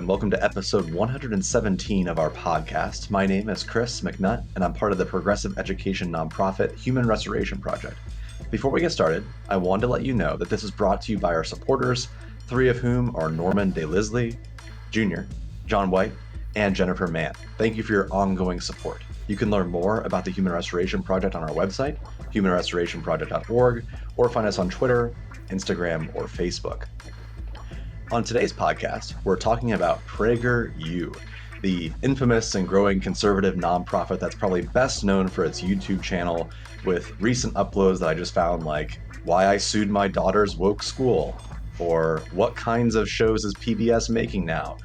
and welcome to episode 117 of our podcast. My name is Chris McNutt, and I'm part of the progressive education nonprofit Human Restoration Project. Before we get started, I wanted to let you know that this is brought to you by our supporters, three of whom are Norman DeLisle Jr., John White, and Jennifer Mann. Thank you for your ongoing support. You can learn more about the Human Restoration Project on our website, humanrestorationproject.org, or find us on Twitter, Instagram, or Facebook. On today's podcast, we're talking about PragerU, the infamous and growing conservative nonprofit that's probably best known for its YouTube channel with recent uploads that I just found, like why I sued my daughter's woke school, or what kinds of shows is PBS making now,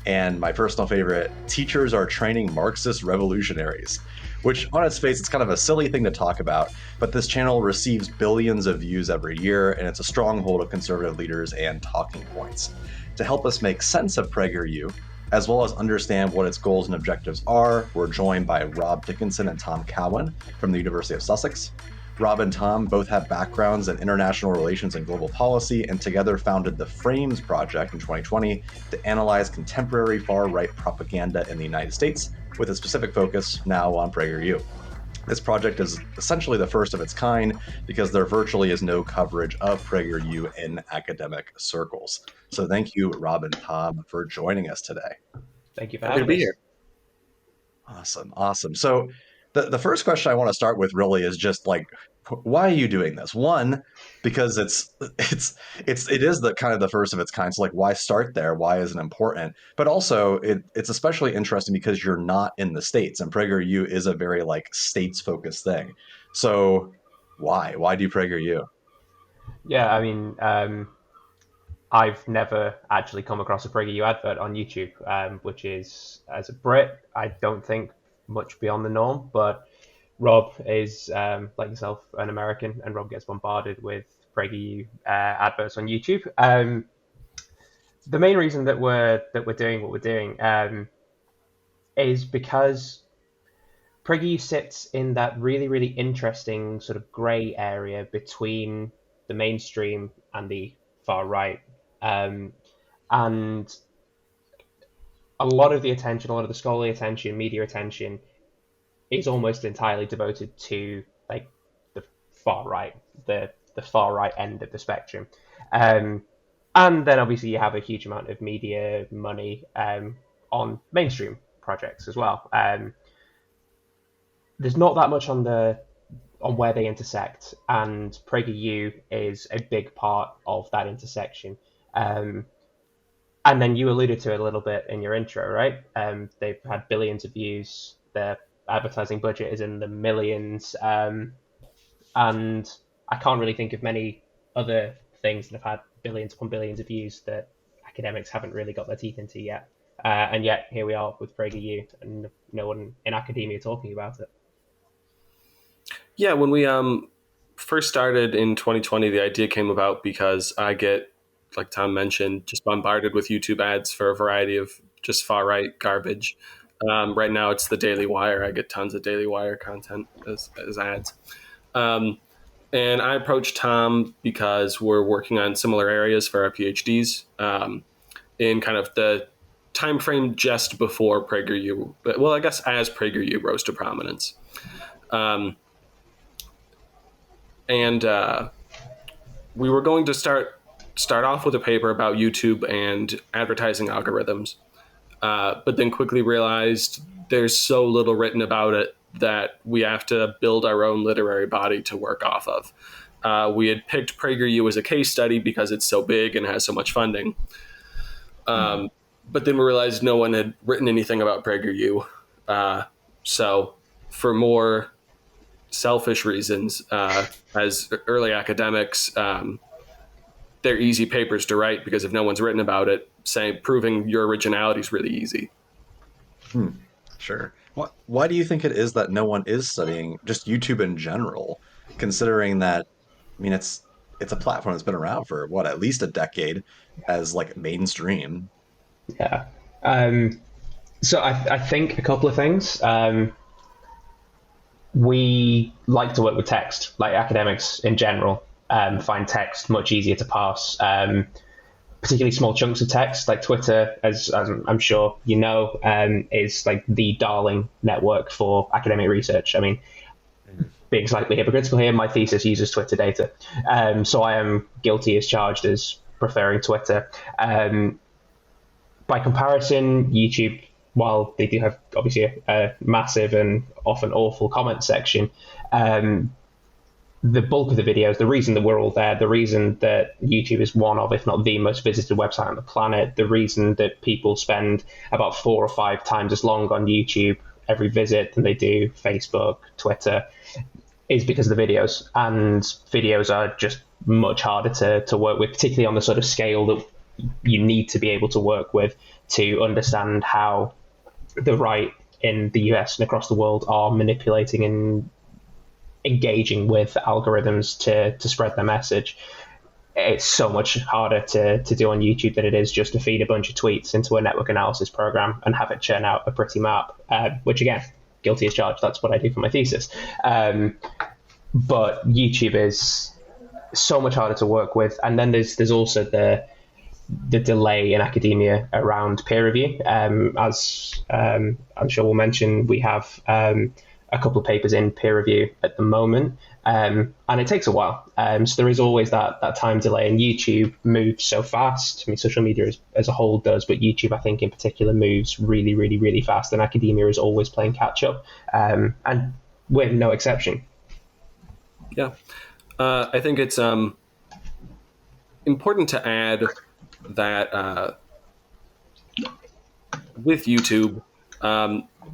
and my personal favorite, teachers are training Marxist revolutionaries, which on its face, it's kind of a silly thing to talk about, but this channel receives billions of views every year, and it's a stronghold of conservative leaders and talking points. To help us make sense of PragerU, as well as understand what its goals and objectives are, we're joined by Rob Dickinson and Tom Cowan from the University of Sussex. Rob and Tom both have backgrounds in international relations and global policy, and together founded the Frames Project in 2020 to analyze contemporary far-right propaganda in the United States, with a specific focus now on PragerU. This project is essentially the first of its kind because there virtually is no coverage of PragerU in academic circles. So thank you, Rob and Tom, for joining us today. Thank you for having me here. Awesome. So the first question I want to start with really is just like, why are you doing this? One, because it is the kind of the first of its kind. So like, why start there? Why is it important? But also it's especially interesting because you're not in the States, and PragerU is a very like states focused thing. So why do PragerU? Yeah, I mean, I've never actually come across a PragerU advert on YouTube, which is, as a Brit, I don't think much beyond the norm, but Rob is, like yourself, an American, and Rob gets bombarded with PragerU adverts on YouTube. The main reason that we're doing what we're doing is because PragerU sits in that really, really interesting sort of grey area between the mainstream and the far right. And a lot of the attention, a lot of the scholarly attention, media attention is almost entirely devoted to like the far right, the far right end of the spectrum. And then obviously you have a huge amount of media money on mainstream projects as well. There's not that much on where they intersect, and PragerU is a big part of that intersection. And then you alluded to it a little bit in your intro, right? They've had billions of views. Their advertising budget is in the millions. And I can't really think of many other things that have had billions upon billions of views that academics haven't really got their teeth into yet. And yet here we are with PragerU, and no one in academia talking about it. Yeah, when we first started in 2020, the idea came about because I get, like Tom mentioned, just bombarded with YouTube ads for a variety of just far-right garbage. Right now, it's the Daily Wire. I get tons of Daily Wire content as ads. And I approached Tom because we're working on similar areas for our PhDs in kind of the time frame just before PragerU. Well, I guess as PragerU rose to prominence. And we were going to start off with a paper about YouTube and advertising algorithms, but then quickly realized there's so little written about it that we have to build our own literary body to work off of. We had picked PragerU as a case study because it's so big and has so much funding. But then we realized no one had written anything about PragerU. So for more selfish reasons, as early academics, they're easy papers to write because if no one's written about it, proving your originality is really easy. Sure. Why do you think it is that no one is studying just YouTube in general, considering that, I mean, it's a platform that's been around for at least a decade as like mainstream? Yeah. So I think a couple of things. We like to work with text, like academics in general, find text much easier to parse. particularly small chunks of text. Like Twitter, as I'm sure you know, is like the darling network for academic research. I mean, being slightly hypocritical here, my thesis uses Twitter data, so I am guilty as charged as preferring Twitter. By comparison, YouTube, while they do have obviously a massive and often awful comment section, the bulk of the videos, the reason that we're all there, the reason that YouTube is one of, if not the most visited website on the planet, the reason that people spend about 4 or 5 times as long on YouTube every visit than they do Facebook, Twitter, is because of the videos. And videos are just much harder to work with, particularly on the sort of scale that you need to be able to work with to understand how the right in the US and across the world are manipulating and engaging with algorithms to spread their message. It's so much harder to do on YouTube than it is just to feed a bunch of tweets into a network analysis program and have it churn out a pretty map, which again, guilty as charged. That's what I do for my thesis. But YouTube is so much harder to work with. And then there's also the delay in academia around peer review. As I'm sure we'll mention, we have a couple of papers in peer review at the moment, and it takes a while. So there is always that time delay, and YouTube moves so fast. I mean, social media as a whole does, but YouTube, I think in particular, moves really, really, really fast, and academia is always playing catch up, and we're no exception. Yeah. I think it's important to add that with YouTube,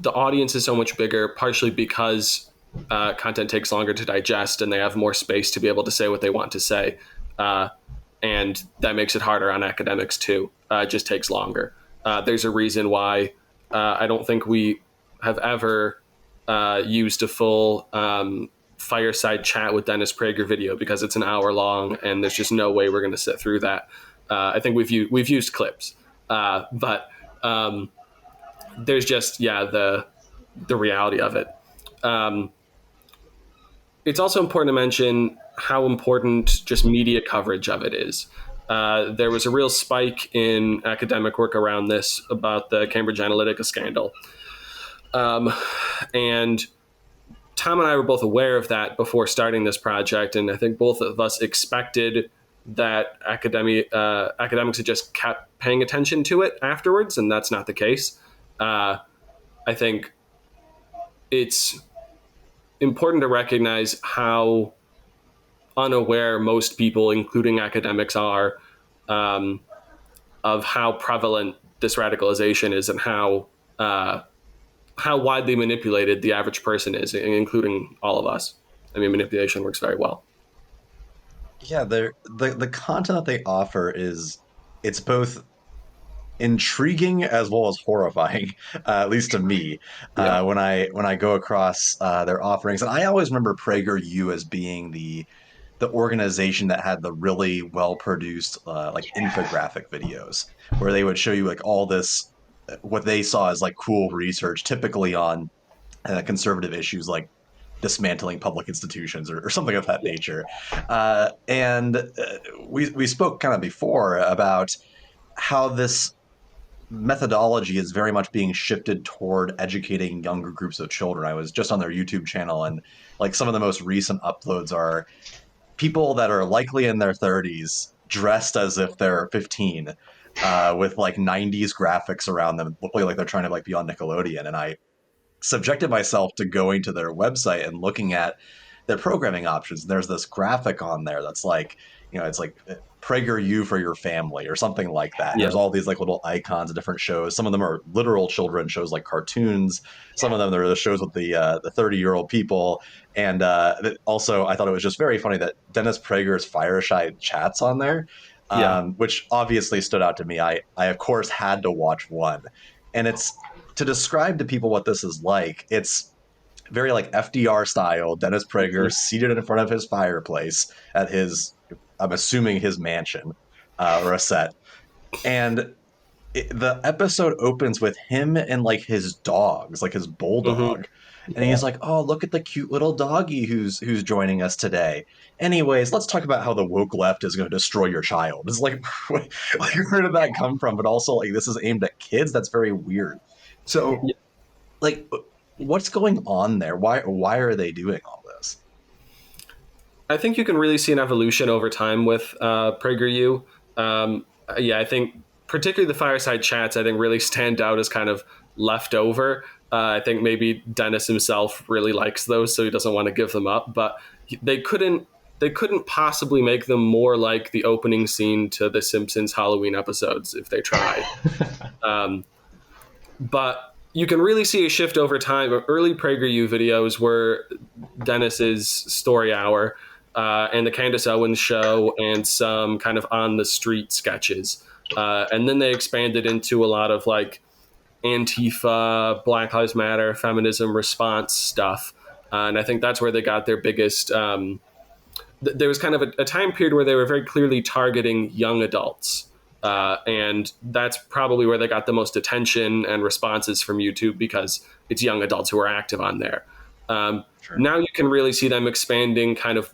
the audience is so much bigger, partially because content takes longer to digest and they have more space to be able to say what they want to say. And that makes it harder on academics too. It just takes longer. There's a reason why I don't think we have ever used a full fireside chat with Dennis Prager video, because it's an hour long and there's just no way we're going to sit through that. I think we've used clips, but there's just the reality of it. It's also important to mention how important just media coverage of it is. There was a real spike in academic work around this about the Cambridge Analytica scandal. And Tom and I were both aware of that before starting this project, and I think both of us expected that academics had just kept paying attention to it afterwards, and that's not the case. I think it's important to recognize how unaware most people, including academics, are of how prevalent this radicalization is and how widely manipulated the average person is, including all of us. I mean, manipulation works very well. Yeah, the content that they offer it's both intriguing as well as horrifying, at least to me. Yeah. When I go across their offerings, and I always remember PragerU as being the organization that had the really well produced like infographic videos where they would show you like all this what they saw as like cool research, typically on conservative issues like dismantling public institutions or something of that nature. And we spoke kind of before about how this methodology is very much being shifted toward educating younger groups of children. I was just on their YouTube channel, and like some of the most recent uploads are people that are likely in their 30s dressed as if they're 15, with like 90s graphics around them, looking like they're trying to like be on Nickelodeon. And I subjected myself to going to their website and looking at their programming options. There's this graphic on there that's like, it's like PragerU for your family or something like that. And Yeah. there's all these like little icons of different shows. Some of them are literal children shows like cartoons. Some of them are the shows with the 30-year-old people. And also, I thought it was just very funny that Dennis Prager's Fireside Chats on there, which obviously stood out to me. I of course had to watch one, and it's to describe to people what this is like. It's very like FDR style. Dennis Prager seated in front of his fireplace at I'm assuming his mansion or a set. And the episode opens with him and like his dogs, like his Hmm. bulldog, and Yeah. he's like, "Oh, look at the cute little doggy who's joining us today." Anyways, let's talk about how the woke left is going to destroy your child. It's like, where did that come from? But also, like, this is aimed at kids. That's very weird. So, like, what's going on there? Why are they doing all this? I think you can really see an evolution over time with PragerU. Yeah, I think particularly the fireside chats, I think really stand out as kind of leftover. I think maybe Dennis himself really likes those, so he doesn't want to give them up. But they couldn't they couldn't possibly make them more like the opening scene to the Simpsons Halloween episodes if they tried. Um, but you can really see a shift over time. Early PragerU videos were Dennis's story hour and the Candace Owens show and some kind of on the street sketches. And then they expanded into a lot of like Antifa, Black Lives Matter, feminism response stuff. And I think that's where they got their biggest. There was kind of a time period where they were very clearly targeting young adults. And that's probably where they got the most attention and responses from YouTube because it's young adults who are active on there. Sure. Now you can really see them expanding kind of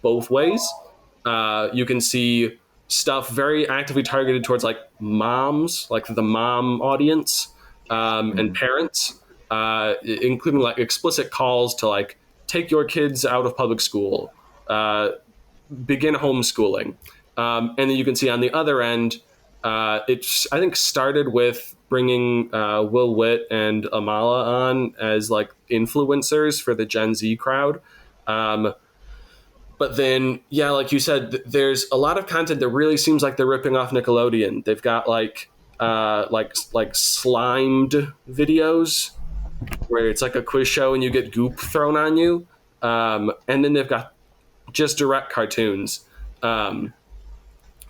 both ways. You can see stuff very actively targeted towards like moms, like the mom audience, and parents, including like explicit calls to like take your kids out of public school, uh, begin homeschooling. And then you can see on the other end, it's I think started with bringing Will Witt and Amala on as like influencers for the Gen Z crowd. But then, yeah, like you said, there's a lot of content that really seems like they're ripping off Nickelodeon. They've got like slimed videos where it's like a quiz show and you get goop thrown on you, and then they've got just direct cartoons.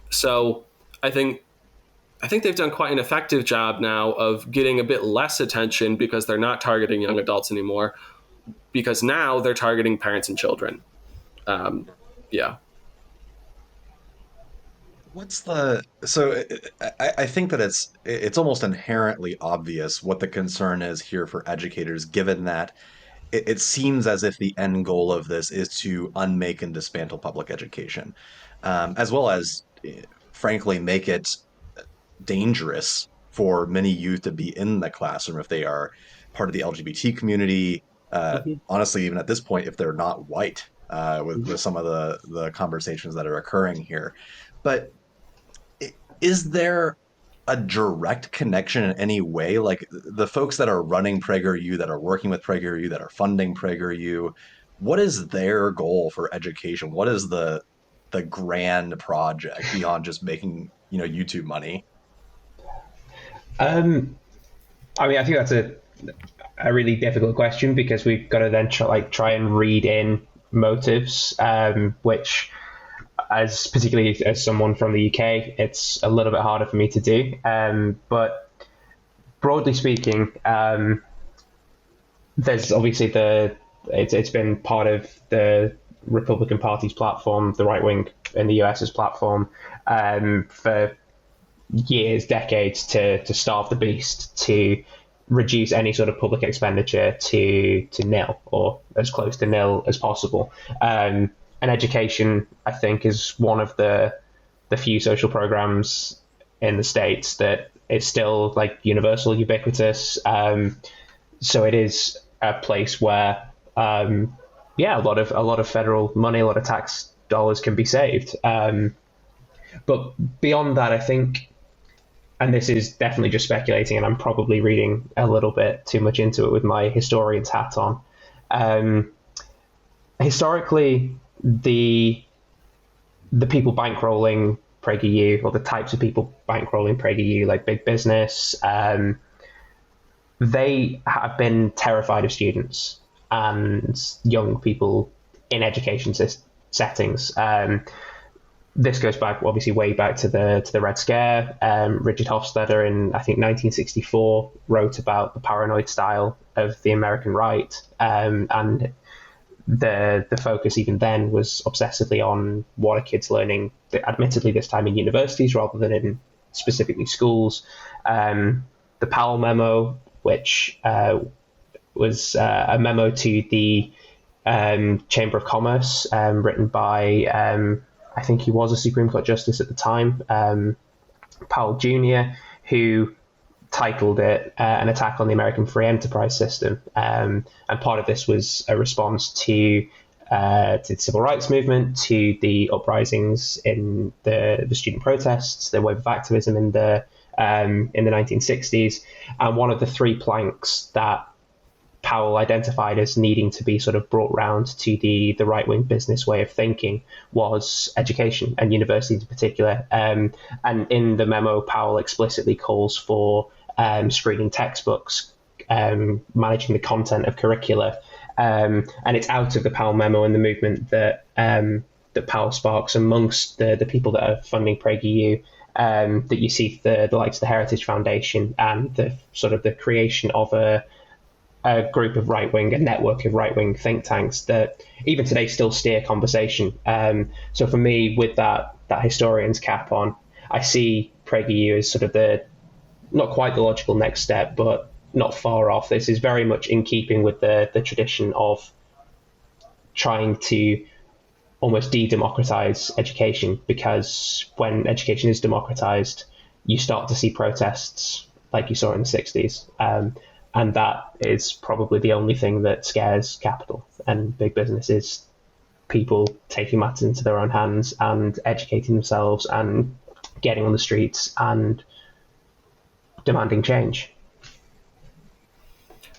So I think they've done quite an effective job now of getting a bit less attention because they're not targeting young adults anymore. Because now they're targeting parents and children. Yeah. What's the so I think that it's almost inherently obvious what the concern is here for educators, given that it seems as if the end goal of this is to unmake and dismantle public education, as well as, frankly, make it dangerous for many youth to be in the classroom if they are part of the LGBT community. Mhm. Honestly, even at this point, if they're not white, with some of the conversations that are occurring here. But is there a direct connection in any way? Like the folks that are running PragerU, that are working with PragerU, that are funding PragerU, what is their goal for education? What is the grand project beyond just making, YouTube money? Um, I mean, I think that's a really difficult question because we've got to then try and read in motives, which, as particularly as someone from the UK, it's a little bit harder for me to do. But broadly speaking, there's obviously it's been part of the Republican Party's platform, the right wing in the US's platform, for years, decades, to starve the beast, to reduce any sort of public expenditure to nil or as close to nil as possible. And education, I think, is one of the few social programs in the States that is still like universal, ubiquitous. So it is a place where, yeah, a lot of federal money, a lot of tax dollars can be saved. But beyond that, I think, and this is definitely just speculating, and I'm probably reading a little bit too much into it with my historian's hat on. Historically, the people bankrolling PragerU, or the types of people bankrolling PragerU, like big business, they have been terrified of students and young people in education settings. This goes back, obviously, way back to the Red Scare. Richard Hofstadter in, I think, 1964 wrote about the paranoid style of the American right, and the focus even then was obsessively on what are kids learning, admittedly this time in universities rather than in specifically schools. The Powell memo, which was a memo to the Chamber of Commerce, written by, I think he was a Supreme Court Justice at the time, Powell Jr., who titled it An Attack on the American Free Enterprise System. And part of this was a response to the civil rights movement, to the uprisings in the student protests, the wave of activism in the 1960s. And one of the three planks that Powell identified as needing to be sort of brought round to the right-wing business way of thinking was education, and universities in particular. And in the memo, Powell explicitly calls for screening textbooks, managing the content of curricula. And it's out of the Powell memo and the movement that Powell sparks amongst the people that are funding PragerU, that you see the likes of the Heritage Foundation and the sort of the creation of a group of right-wing, a network of right-wing think tanks that even today still steer conversation. So for me, with that historian's cap on, I see PragerU as sort of not quite the logical next step, but not far off. This is very much in keeping with the tradition of trying to almost de-democratize education, because when education is democratized, you start to see protests like you saw in the 60s. And that is probably the only thing that scares capital and big business, is people taking matters into their own hands and educating themselves and getting on the streets and demanding change.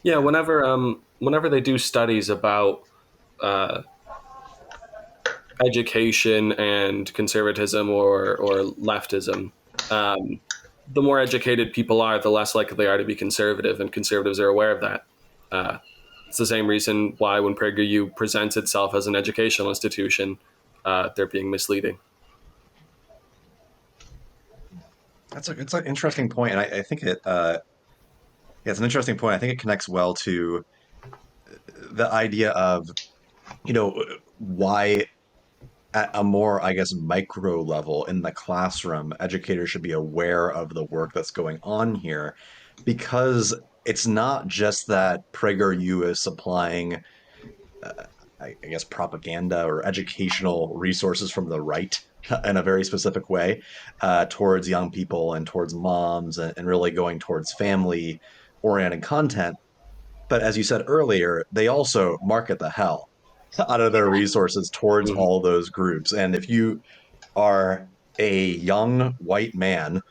Yeah, whenever they do studies about education and conservatism or leftism, the more educated people are, the less likely they are to be conservative, and conservatives are aware of that. It's the same reason why when PragerU presents itself as an educational institution, they're being misleading. It's an interesting point, and I think it's an interesting point. I think it connects well to the idea of, why at a more, I guess, micro level in the classroom, educators should be aware of the work that's going on here, because it's not just that PragerU is supplying, I guess, propaganda or educational resources from the right in a very specific way towards young people and towards moms, and really going towards family oriented content. But as you said earlier, they also market the hell out of their resources towards Mhm. all those groups. And if you are a young white man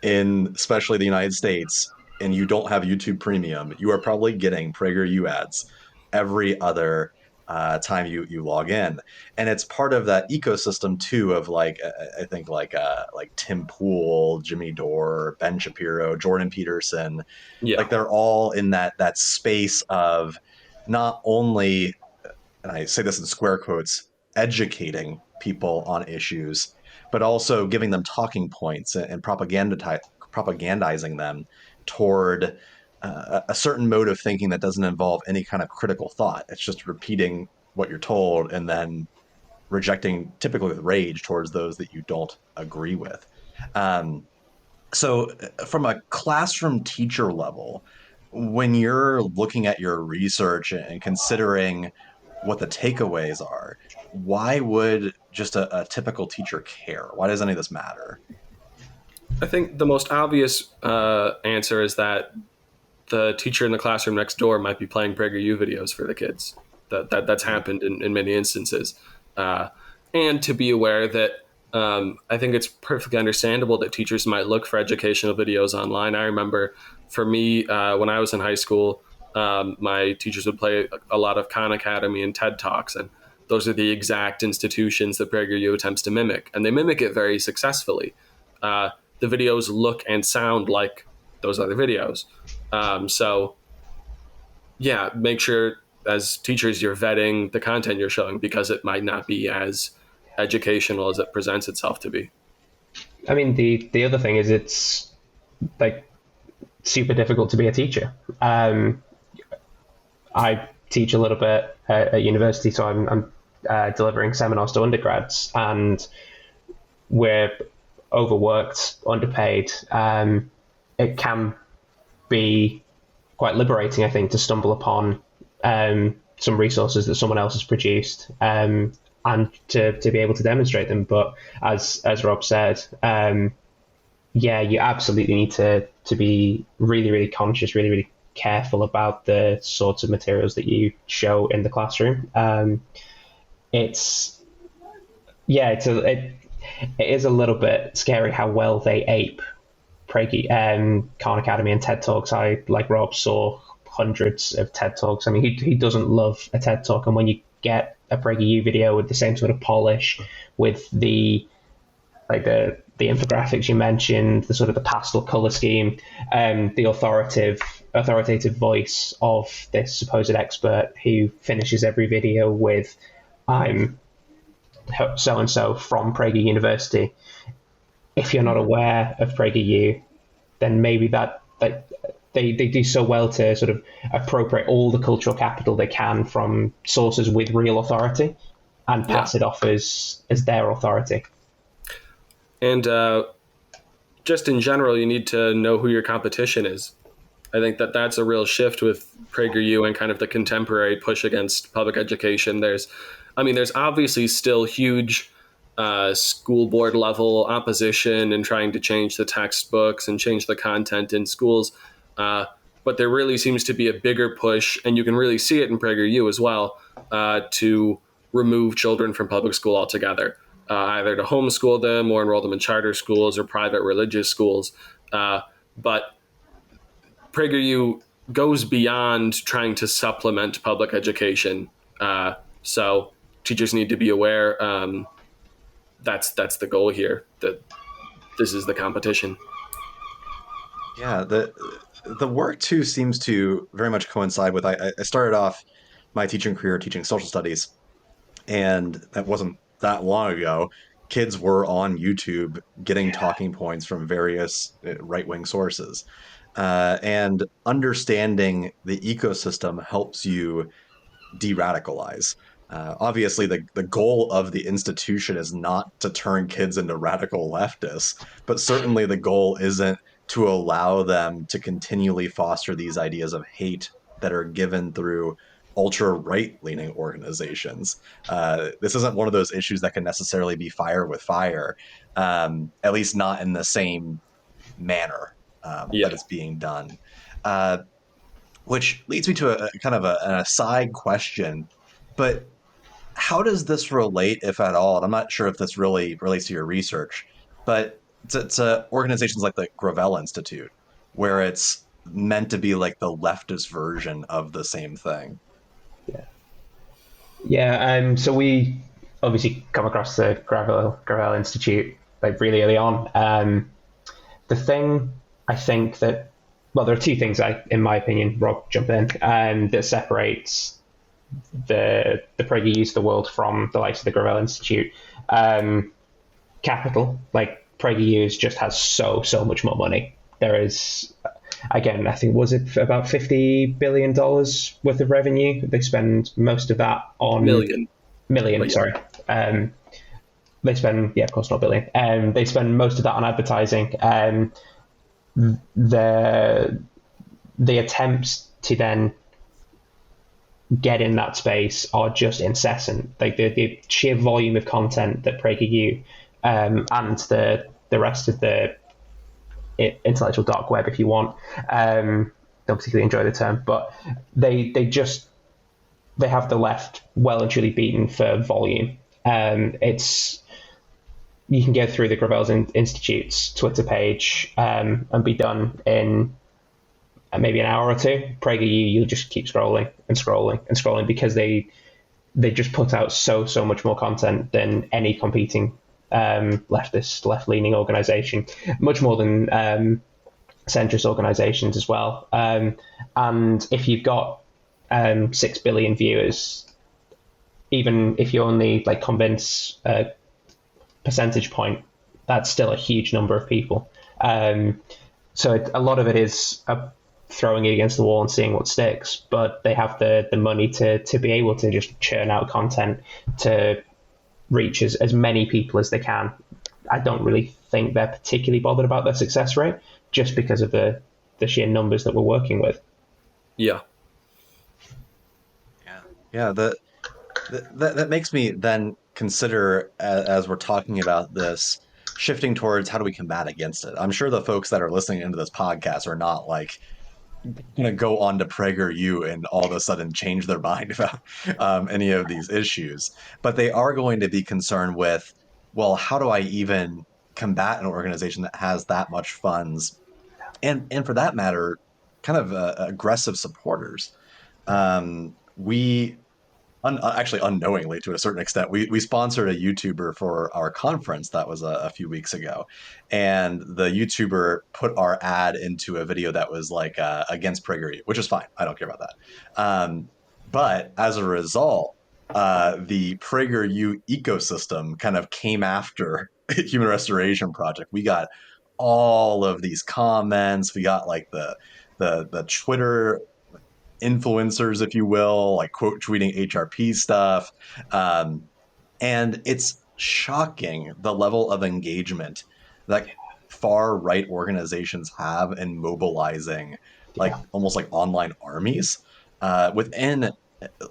in especially the United States and you don't have YouTube Premium, you are probably getting PragerU ads every other time you log in. And it's part of that ecosystem too of like, I think like Tim Pool, Jimmy Dore, Ben Shapiro, Jordan Peterson. Yeah. Like they're all in that space of not only, and I say this in square quotes, educating people on issues, but also giving them talking points and propagandizing them toward a certain mode of thinking that doesn't involve any kind of critical thought. It's just repeating what you're told and then rejecting, typically with rage, towards those that you don't agree with. So, from a classroom teacher level, when you're looking at your research and considering what the takeaways are, why would just a typical teacher care? Why does any of this matter? I think the most obvious answer is that the teacher in the classroom next door might be playing PragerU videos for the kids. That's happened in many instances. And to be aware that I think it's perfectly understandable that teachers might look for educational videos online. I remember for me, when I was in high school, my teachers would play a lot of Khan Academy and TED Talks, and those are the exact institutions that PragerU attempts to mimic, and they mimic it very successfully. The videos look and sound like those other videos. So, yeah, make sure as teachers you're vetting the content you're showing, because it might not be as educational as it presents itself to be. I mean, the other thing is it's like super difficult to be a teacher. I teach a little bit at university, so I'm delivering seminars to undergrads, and we're overworked, underpaid, it can be quite liberating, I think, to stumble upon some resources that someone else has produced, and to be able to demonstrate them. But as Rob said, yeah, you absolutely need to be really, really conscious, really, really careful about the sorts of materials that you show in the classroom. It's yeah, it is a little bit scary how well they ape Khan Academy and TED Talks. I, like Rob, saw hundreds of TED Talks. I mean, he doesn't love a TED Talk, and when you get a PragerU video with the same sort of polish, with the infographics you mentioned, the sort of the pastel color scheme, the authoritative voice of this supposed expert who finishes every video with "I'm so and so from Prager University." If you're not aware of PragerU, then maybe that they do so well to sort of appropriate all the cultural capital they can from sources with real authority and pass it off as their authority. And just in general, you need to know who your competition is. I think that's a real shift with PragerU and kind of the contemporary push against public education. There's obviously still huge school board level opposition and trying to change the textbooks and change the content in schools. But there really seems to be a bigger push, and you can really see it in PragerU as well, to remove children from public school altogether, either to homeschool them or enroll them in charter schools or private religious schools. But PragerU goes beyond trying to supplement public education. So teachers need to be aware. That's the goal here, that this is the competition. Yeah, the work too seems to very much coincide with I started off my teaching career teaching social studies, and that wasn't that long ago. Kids were on YouTube getting talking points from various right-wing sources. And understanding the ecosystem helps you de-radicalize. Obviously, the goal of the institution is not to turn kids into radical leftists, but certainly the goal isn't to allow them to continually foster these ideas of hate that are given through ultra right-leaning organizations. This isn't one of those issues that can necessarily be fire with fire, at least not in the same manner that it's being done. Which leads me to a kind of an aside question, but how does this relate, if at all? And I'm not sure if this really relates to your research, but to organizations like the Gravel Institute, where it's meant to be like the leftist version of the same thing. Yeah. So we obviously come across the Gravel Institute like really early on. The thing I think that, well, there are two things, in my opinion, Rob, jump in, that separates the PragerU's of the world from the likes of the Gravel Institute. Capital, like PragerU's just has so much more money. There is, again, I think, was it about $50 billion worth of revenue? They spend most of that on million, yeah. sorry. They spend, of course, not billion. They spend most of that on advertising. The attempts to then get in that space are just incessant. Like the sheer volume of content that PragerU and the rest of the intellectual dark web, if you want, don't particularly enjoy the term, but they have the left well and truly beaten for volume. You can go through the Gravel Institute's Twitter page and be done in maybe an hour or two. PragerU, you'll just keep scrolling and scrolling and scrolling, because they just put out so much more content than any competing left-leaning organization, much more than centrist organizations as well. And if you've got 6 billion viewers, even if you only convince a percentage point, that's still a huge number of people. So a lot of it is throwing it against the wall and seeing what sticks, but they have the money to be able to just churn out content to reach as many people as they can. I don't really think they're particularly bothered about their success rate, just because of the sheer numbers that we're working with. Yeah. Yeah, that makes me then consider, as we're talking about this, shifting towards how do we combat against it. I'm sure the folks that are listening into this podcast are not like going to go on to PragerU and all of a sudden change their mind about any of these issues, but they are going to be concerned with, well, how do I even combat an organization that has that much funds, and for that matter, kind of aggressive supporters. We actually unknowingly, to a certain extent, we sponsored a YouTuber for our conference that was a few weeks ago, and the YouTuber put our ad into a video that was like against PragerU, which is fine. I don't care about that. But as a result, the PragerU ecosystem kind of came after Human Restoration Project. We got all of these comments. We got like the Twitter influencers, if you will, like quote tweeting HRP stuff. Um, and it's shocking the level of engagement that far right organizations have in mobilizing like Yeah, almost like online armies. Within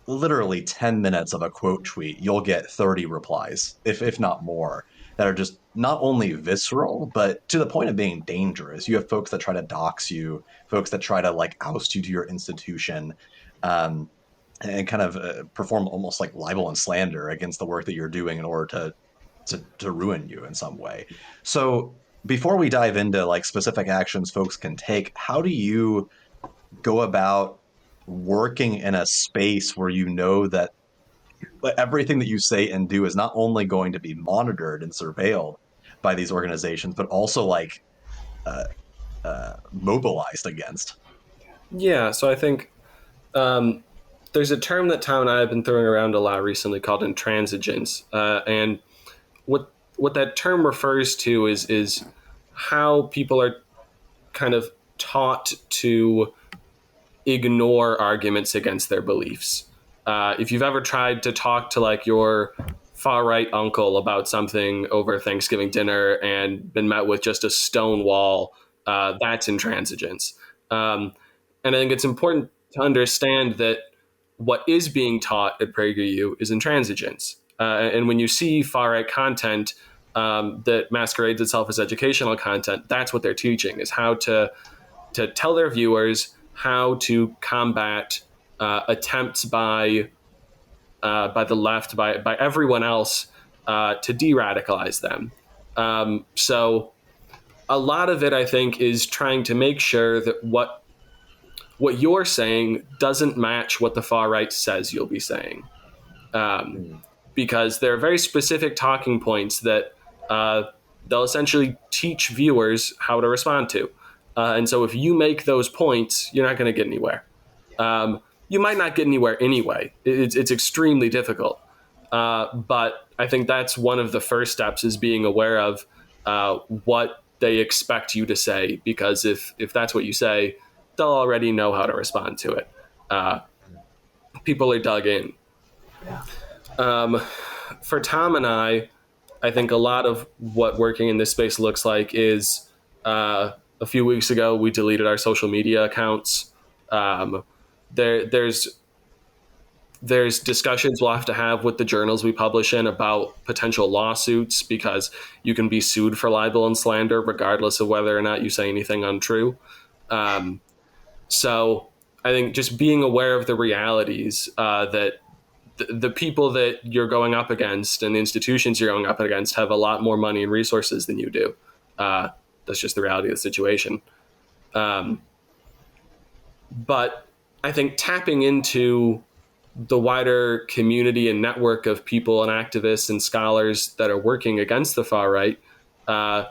literally 10 minutes of a quote tweet, you'll get 30 replies, if not more, that are just not only visceral, but to the point of being dangerous. You have folks that try to dox you, folks that try to like oust you to your institution, um, and kind of perform almost like libel and slander against the work that you're doing in order to ruin you in some way. So before we dive into like specific actions folks can take, how do you go about working in a space where you know that everything that you say and do is not only going to be monitored and surveilled by these organizations, but also like uh, mobilized against? Yeah. So I think there's a term that Tom and I have been throwing around a lot recently called intransigence, and what that term refers to is how people are kind of taught to ignore arguments against their beliefs. If you've ever tried to talk to like your far right uncle about something over Thanksgiving dinner and been met with just a stone wall, that's intransigence. And I think it's important to understand that what is being taught at PragerU is intransigence. And when you see far right content that masquerades itself as educational content, that's what they're teaching, is how to tell their viewers how to combat attempts by the left, by everyone else, to de-radicalize them. So a lot of it, I think, is trying to make sure that what you're saying doesn't match what the far right says you'll be saying, Mm. because there are very specific talking points that uh, they'll essentially teach viewers how to respond to. And so if you make those points, you're not going to get anywhere. You might not get anywhere anyway. It's extremely difficult. But I think that's one of the first steps, is being aware of what they expect you to say, because if that's what you say, they'll already know how to respond to it. Uh, People are dug in. yeah, For Tom and I think a lot of what working in this space looks like is a few weeks ago we deleted our social media accounts. Um, there's discussions we'll have to have with the journals we publish in about potential lawsuits, because you can be sued for libel and slander regardless of whether or not you say anything untrue. Um, so I think just being aware of the realities, that the people that you're going up against and the institutions you're going up against have a lot more money and resources than you do. That's just the reality of the situation. Um, but I think tapping into the wider community and network of people and activists and scholars that are working against the far right uh,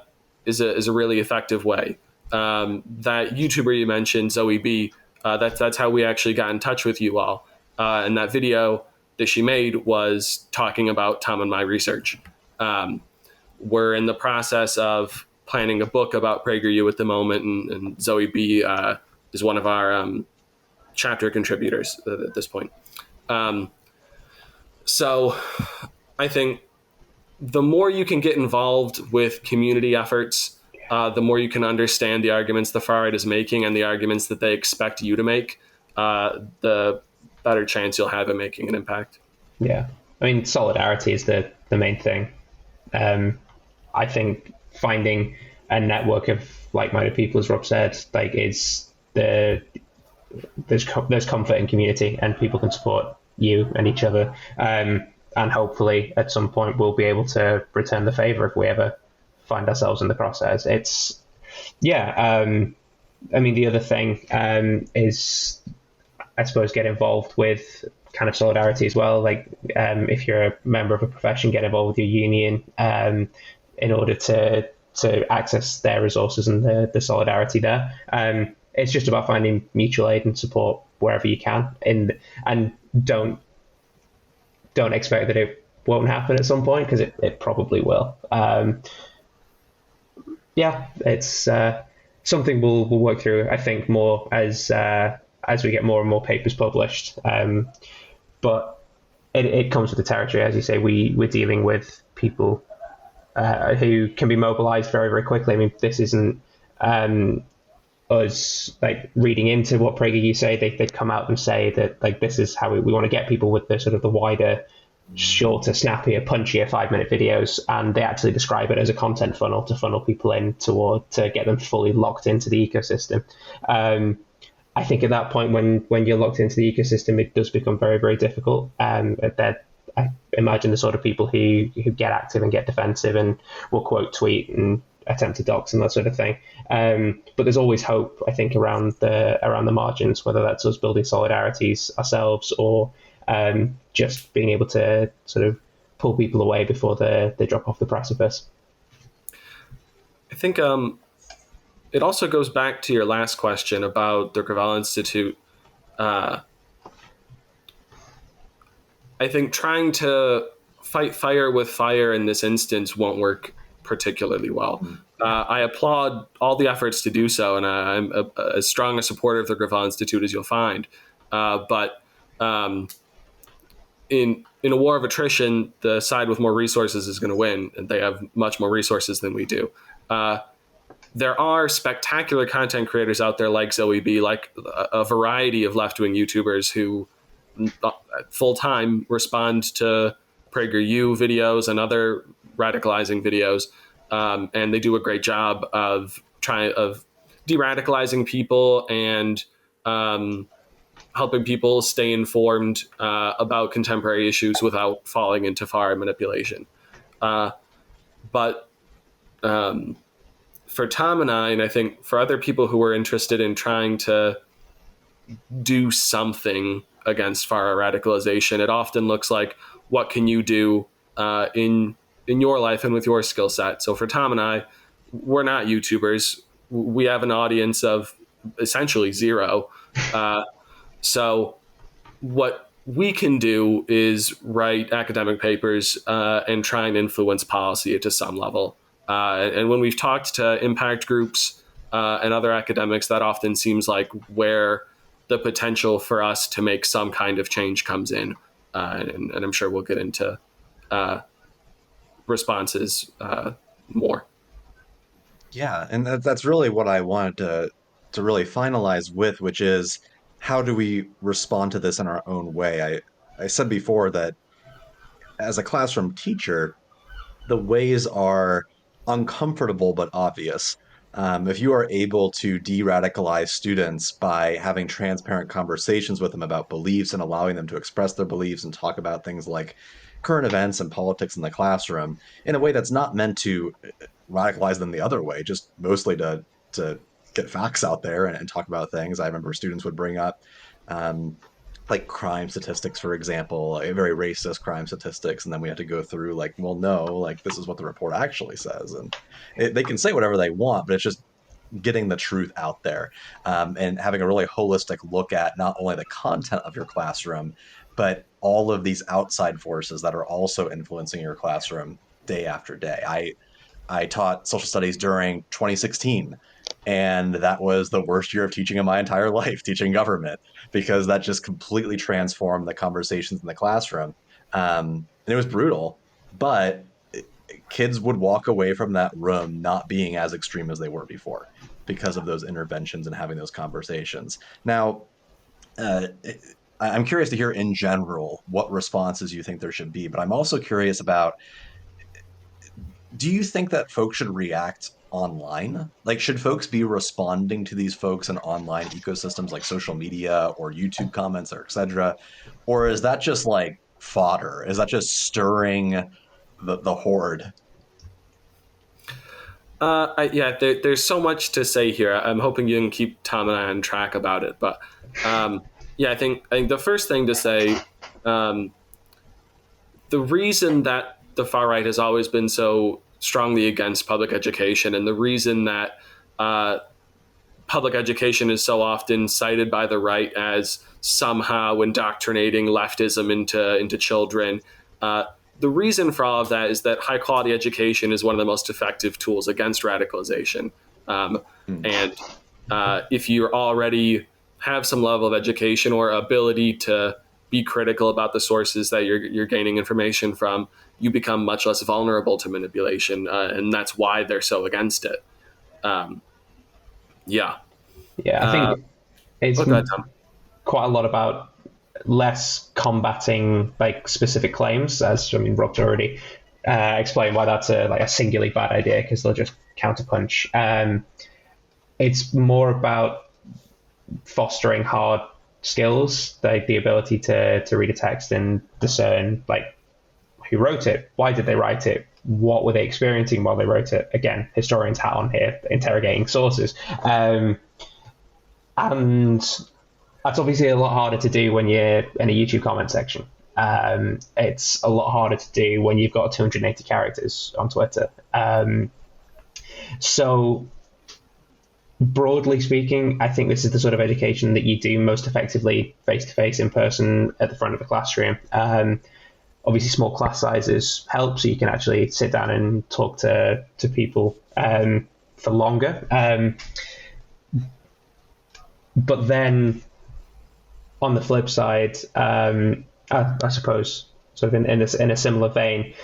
is a really effective way. That YouTuber you mentioned, Zoe B, that's how we actually got in touch with you all. And that video that she made was talking about Tom and my research. We're in the process of planning a book about PragerU at the moment, and Zoe B is one of our chapter contributors at this point. So I think the more you can get involved with community efforts, the more you can understand the arguments the far right is making and the arguments that they expect you to make, the better chance you'll have at making an impact. Yeah. I mean, solidarity is the main thing. I think finding a network of like-minded people, as Rob said, like is there's comfort in community, and people can support you and each other. And hopefully, at some point, we'll be able to return the favor if we ever find ourselves in the crosshairs. It's yeah. I mean, the other thing is, I suppose, get involved with kind of solidarity as well. Like if you're a member of a profession, get involved with your union in order to access their resources and the solidarity there. It's just about finding mutual aid and support wherever you can, and don't expect that it won't happen at some point, because it probably will. Yeah, it's something we'll work through, I think, more as we get more and more papers published. But it comes with the territory, as you say. We're dealing with people who can be mobilized very, very quickly. I mean, this isn't us like reading into what PragerU say. They come out and say that like this is how we want to get people with the sort of the wider, shorter, snappier, punchier 5-minute videos, and they actually describe it as a content funnel to funnel people in to get them fully locked into the ecosystem. I think at that point, when you're locked into the ecosystem, it does become very, very difficult. That I imagine the sort of people who get active and get defensive and will quote tweet and attempt to dox and that sort of thing. But there's always hope, I think, around the margins, whether that's us building solidarities ourselves or just being able to sort of pull people away before they drop off the precipice. I think it also goes back to your last question about the Gravel Institute. I think trying to fight fire with fire in this instance won't work particularly well. I applaud all the efforts to do so, and I'm as strong a supporter of the Gravel Institute as you'll find. But in a war of attrition, the side with more resources is going to win, and they have much more resources than we do. There are spectacular content creators out there like Zoe B, like a variety of left-wing YouTubers who full-time respond to PragerU videos and other radicalizing videos. And they do a great job of de-radicalizing people and helping people stay informed about contemporary issues without falling into far manipulation. But for Tom and I think for other people who are interested in trying to do something against far radicalization, it often looks like, what can you do in your life and with your skill set? So for Tom and I, we're not YouTubers. We have an audience of essentially zero. So what we can do is write academic papers and try and influence policy to some level. And when we've talked to impact groups and other academics, that often seems like where the potential for us to make some kind of change comes in. And I'm sure we'll get into responses more. Yeah, and that's really what I wanted to really finalize with, which is how do we respond to this in our own way? I said before that as a classroom teacher, the ways are uncomfortable but obvious. If you are able to de-radicalize students by having transparent conversations with them about beliefs and allowing them to express their beliefs and talk about things like current events and politics in the classroom in a way that's not meant to radicalize them the other way, just mostly to get facts out there and talk about things. I remember students would bring up like crime statistics, for example, like very racist crime statistics, and then we had to go through like, well, no, like this is what the report actually says, and they can say whatever they want, but it's just getting the truth out there, and having a really holistic look at not only the content of your classroom, but all of these outside forces that are also influencing your classroom day after day. I taught social studies during 2016, and that was the worst year of teaching in my entire life, teaching government, because that just completely transformed the conversations in the classroom. And it was brutal, but kids would walk away from that room not being as extreme as they were before because of those interventions and having those conversations. Now, uh, I'm curious to hear in general what responses you think there should be, but I'm also curious about, do you think that folks should react online? Like, should folks be responding to these folks in online ecosystems like social media or YouTube comments or et cetera? Or is that just like fodder? Is that just stirring the horde? There's so much to say here. I'm hoping you can keep Tom and I on track about it. But I think the first thing to say, um, the reason that the far right has always been so strongly against public education, and the reason that uh, public education is so often cited by the right as somehow indoctrinating leftism into children. Uh, the reason for all of that is that high quality education is one of the most effective tools against radicalization. Um, Hmm. and if you already have some level of education or ability to be critical about the sources that you're gaining information from, you become much less vulnerable to manipulation, and that's why they're so against it. Um, yeah. Yeah, I Uh, think it's Go ahead, Tom. quite a lot about less combating like specific claims, as I mean Rob's already explained why that's a singularly bad idea because they'll just counterpunch. It's more about fostering hard skills, like the ability to read a text and discern like who wrote it, why did they write it, what were they experiencing while they wrote it. Again, historian's hat on here, interrogating sources. And that's obviously a lot harder to do when you're in a YouTube comment section. It's a lot harder to do when you've got 280 characters on Twitter. So broadly speaking, I think this is the sort of education that you do most effectively face-to-face in person at the front of the classroom. Obviously, small class sizes help, so you can actually sit down and talk to people for longer. But then on the flip side, I suppose, sort of in a similar vein,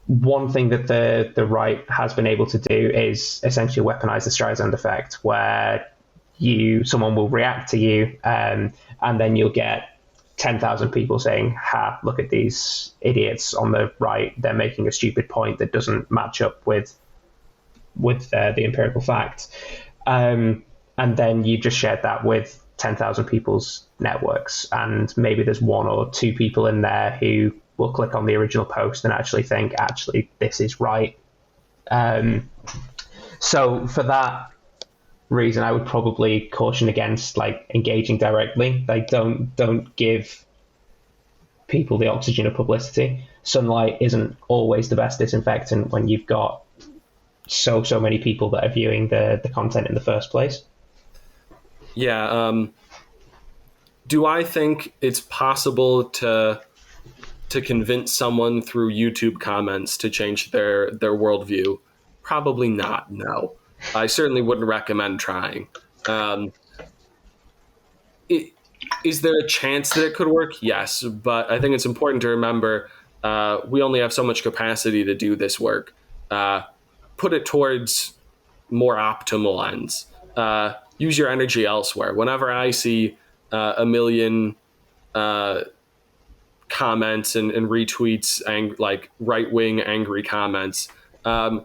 one thing that the right has been able to do is essentially weaponize the Streisand effect, where someone will react to you, and then you'll get 10,000 people saying, "Ha! Look at these idiots on the right. They're making a stupid point that doesn't match up with the empirical fact." And then you just shared that with 10,000 people's networks, and maybe there's one or two people in there who will click on the original post and actually think, actually, this is right. So for that reason, I would probably caution against like engaging directly. Like, don't give people the oxygen of publicity. Sunlight isn't always the best disinfectant when you've got so many people that are viewing the content in the first place. Yeah. Do I think it's possible to convince someone through YouTube comments to change their worldview? Probably not. No, I certainly wouldn't recommend trying. Is there a chance that it could work? Yes, but I think it's important to remember we only have so much capacity to do this work. Put it towards more optimal ends. Use your energy elsewhere. Whenever I see a million comments and retweets and like right-wing angry comments, I'm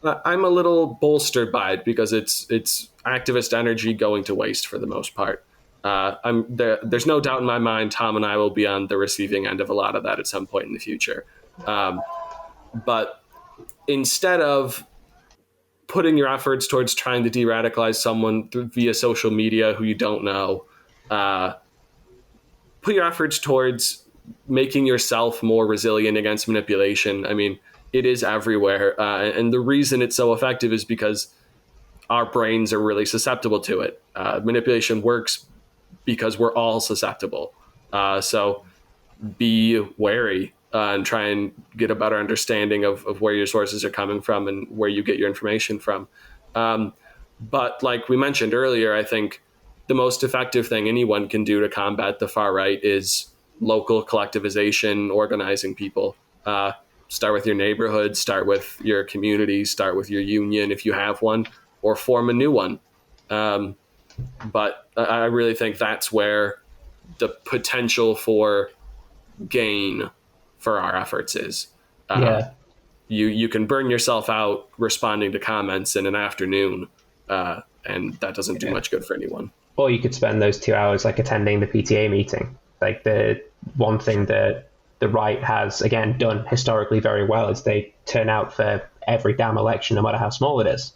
a little bolstered by it because it's activist energy going to waste for the most part. There's no doubt in my mind Tom and I will be on the receiving end of a lot of that at some point in the future. But instead of putting your efforts towards trying to de-radicalize someone via social media who you don't know, put your efforts towards making yourself more resilient against manipulation. I mean, it is everywhere. And the reason it's so effective is because our brains are really susceptible to it. Manipulation works because we're all susceptible. So be wary and try and get a better understanding of where your sources are coming from and where you get your information from. But like we mentioned earlier, I think the most effective thing anyone can do to combat the far right is local collectivization, organizing people. start with your neighborhood, start with your community, start with your union if you have one, or form a new one. But I really think that's where the potential for gain for our efforts is. Yeah. You can burn yourself out responding to comments in an afternoon, and that doesn't do much good for anyone. Or you could spend those 2 hours like attending the PTA meeting. Like the one thing that the right has again done historically very well is they turn out for every damn election, no matter how small it is.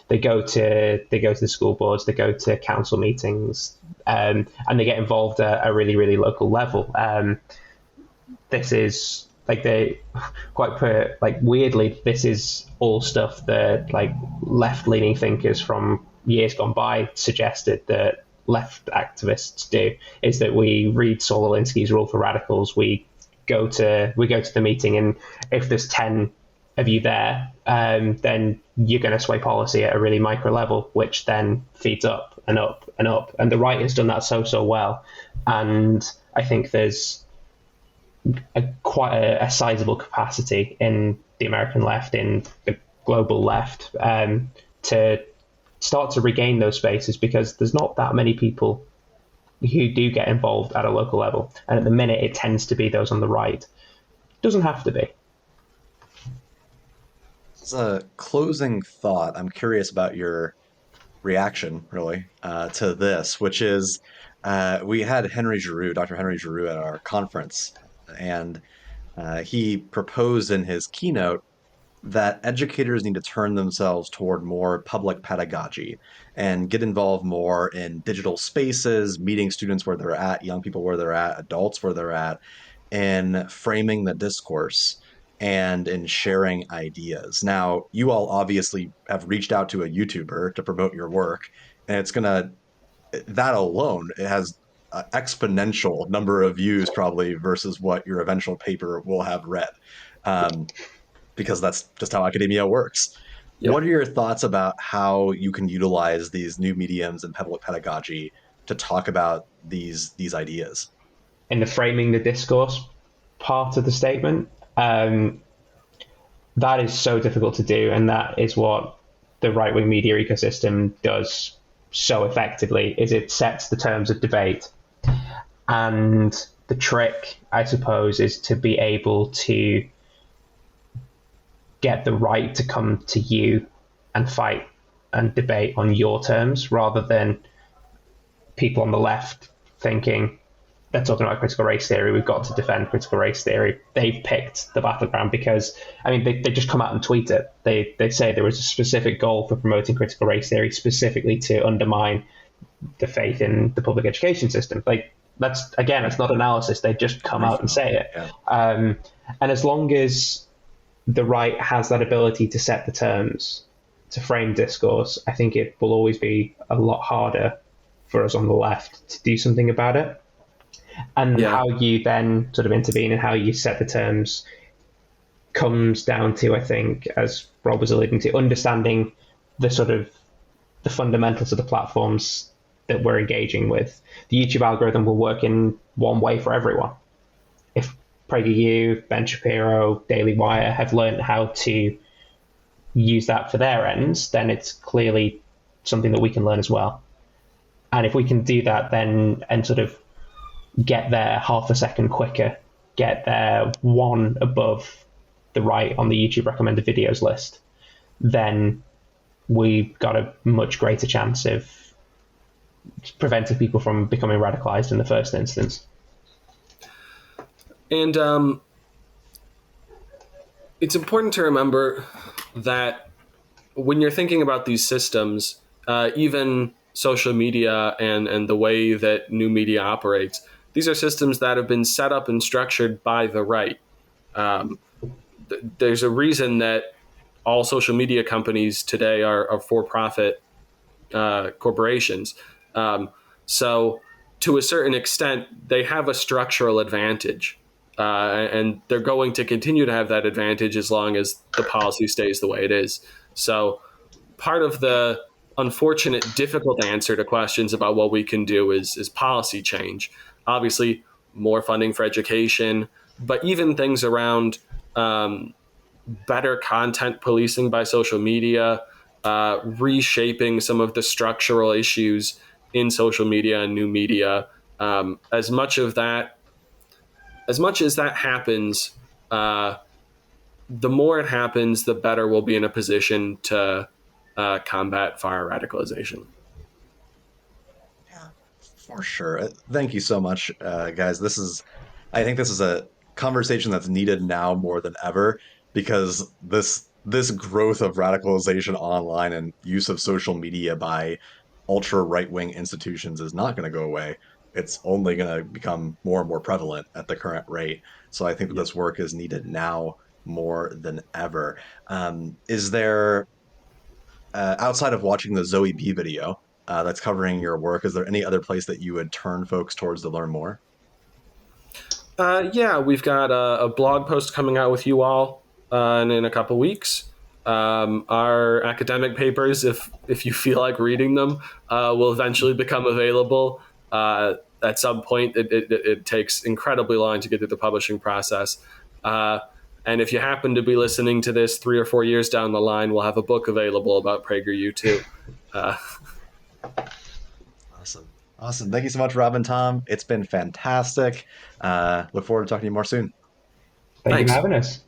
They go to the school boards, they go to council meetings, and they get involved at a really, really local level. This is like weirdly, this is all stuff that like left-leaning thinkers from years gone by suggested that left activists do, is that we read Saul Alinsky's Rule for Radicals, we go to the meeting, and if there's 10 of you there, then you're going to sway policy at a really micro level, which then feeds up and up and up. And the right has done that so well. And I think there's quite a sizable capacity in the American left, in the global left, to start to regain those spaces, because there's not that many people who do get involved at a local level. And at the minute, it tends to be those on the right. Doesn't have to be. As a closing thought, I'm curious about your reaction, really, to this, which is we had Dr. Henry Giroux at our conference, and he proposed in his keynote that educators need to turn themselves toward more public pedagogy and get involved more in digital spaces, meeting students where they're at, young people where they're at, adults where they're at, in framing the discourse and in sharing ideas. Now, you all obviously have reached out to a YouTuber to promote your work, and that alone, it has an exponential number of views probably versus what your eventual paper will have read. Because that's just how academia works. Yep. What are your thoughts about how you can utilize these new mediums and public pedagogy to talk about these ideas? In the framing the discourse part of the statement, that is so difficult to do, and that is what the right-wing media ecosystem does so effectively, is it sets the terms of debate. And the trick, I suppose, is to be able to get the right to come to you and fight and debate on your terms, rather than people on the left thinking, they're talking about critical race theory, we've got to defend critical race theory. They've picked the battleground because, I mean, they just come out and tweet it. They say there was a specific goal for promoting critical race theory specifically to undermine the faith in the public education system. Like, that's, again, it's not analysis. They just come out and say it. Yeah. And as long as the right has that ability to set the terms, to frame discourse, I think it will always be a lot harder for us on the left to do something about it. And how you then sort of intervene and how you set the terms comes down to, I think, as Rob was alluding to, understanding the sort of the fundamentals of the platforms that we're engaging with. The YouTube algorithm will work in one way for everyone. If PragerU, Ben Shapiro, Daily Wire have learned how to use that for their ends, then it's clearly something that we can learn as well. And if we can do that, then and sort of get there half a second quicker, get there one above the right on the YouTube recommended videos list, then we've got a much greater chance of preventing people from becoming radicalized in the first instance. And it's important to remember that when you're thinking about these systems, even social media and the way that new media operates, these are systems that have been set up and structured by the right. There's a reason that all social media companies today are for-profit corporations. So to a certain extent, they have a structural advantage. And they're going to continue to have that advantage as long as the policy stays the way it is. So part of the unfortunate, difficult answer to questions about what we can do is policy change. Obviously, more funding for education, but even things around better content policing by social media, reshaping some of the structural issues in social media and new media. As much as that happens, uh, the more it happens, the better we'll be in a position to combat fire radicalization. Yeah, for sure. Thank you so much, guys. I think this is a conversation that's needed now more than ever because this growth of radicalization online and use of social media by ultra right wing institutions is not going to go away. It's only going to become more and more prevalent at the current rate. So I think that Yeah. this work is needed now more than ever. Is there outside of watching the Zoe B video that's covering your work, is there any other place that you would turn folks towards to learn more? Yeah, we've got a blog post coming out with you all in a couple weeks. Our academic papers, if you feel like reading them, will eventually become available. At some point, it takes incredibly long to get through the publishing process. Uh, and if you happen to be listening to this 3 or 4 years down the line, we'll have a book available about PragerU too. Uh, Awesome. Awesome. Thank you so much, Rob and Tom. It's been fantastic. Look forward to talking to you more soon. Thank you for Thanks. having us.